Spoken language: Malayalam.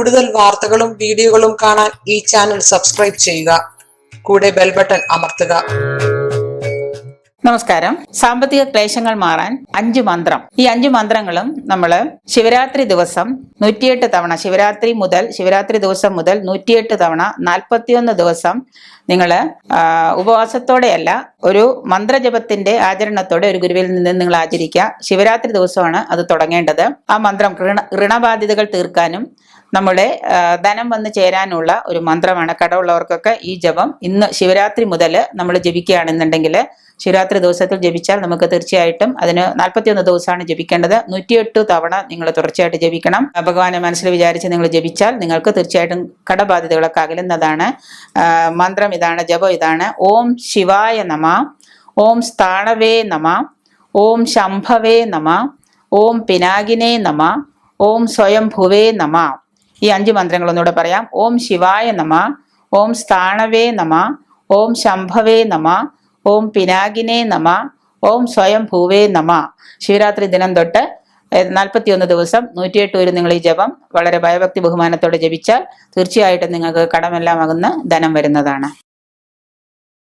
കൂടുതൽ വാർത്തകളും വീഡിയോകളും കാണാൻ ഈ ചാനൽ സബ്സ്ക്രൈബ് ചെയ്യുക. കൂടെ ബെൽ ബട്ടൺ അമർത്തുക. നമസ്കാരം. സാമ്പത്തിക ക്ലേശങ്ങൾ മാറാൻ 5 മന്ത്രം. ഈ 5 മന്ത്രങ്ങളും നമ്മൾ ശിവരാത്രി ദിവസം 108 തവണ, ശിവരാത്രി ദിവസം മുതൽ 108 തവണ 41 ദിവസം നിങ്ങൾ ഉപവാസത്തോടെയല്ല, ഒരു മന്ത്രജപത്തിന്റെ ആചരണത്തോടെ ഒരു ഗുരുവിൽ നിന്ന് നിങ്ങൾ ആചരിക്കുക. ശിവരാത്രി ദിവസമാണ് അത് തുടങ്ങേണ്ടത്. ആ മന്ത്രം ഋണബാധ്യതകൾ തീർക്കാനും നമ്മുടെ ധനം വന്ന് ചേരാനുള്ള ഒരു മന്ത്രമാണ്. കടമുള്ളവർക്കൊക്കെ ഈ ജപം ഇന്ന് ശിവരാത്രി മുതൽ നമ്മൾ ജപിക്കുകയാണെന്നുണ്ടെങ്കിൽ, ശിവരാത്രി ദിവസത്തിൽ ജപിച്ചാൽ നമുക്ക് തീർച്ചയായിട്ടും അതിന് 41 ദിവസമാണ് ജപിക്കേണ്ടത്. 108 തവണ നിങ്ങൾ തുടർച്ചയായിട്ട് ജപിക്കണം. ഭഗവാനെ മനസ്സിൽ വിചാരിച്ച് നിങ്ങൾ ജപിച്ചാൽ നിങ്ങൾക്ക് തീർച്ചയായിട്ടും കടബാധ്യതകളൊക്കെ അകലുന്നതാണ്. മന്ത്രം ഇതാണ്, ജപം ഇതാണ്: ഓം ശിവായ നമ, ഓം സ്ഥാണവേ നമ, ഓം ശംഭവേ നമ, ഓം പിനാകിനേ നമ, ഓം സ്വയംഭുവേ നമ. ഈ 5 മന്ത്രങ്ങൾ ഒന്നുകൂടെ പറയാം: ഓം ശിവായ നമ, ഓം സ്ഥാണവേ നമ, ഓം ശംഭവേ നമ, ഓം പിനാകിനേ നമ, ഓം സ്വയംഭൂവേ നമ. ശിവരാത്രി ദിനം തൊട്ട് 41 ദിവസം 108 വരെ നിങ്ങൾ ഈ ജപം വളരെ ഭയഭക്തി ബഹുമാനത്തോടെ ജപിച്ചാൽ തീർച്ചയായിട്ടും നിങ്ങൾക്ക് കടമെല്ലാം ആകുന്ന ധനം വരുന്നതാണ്.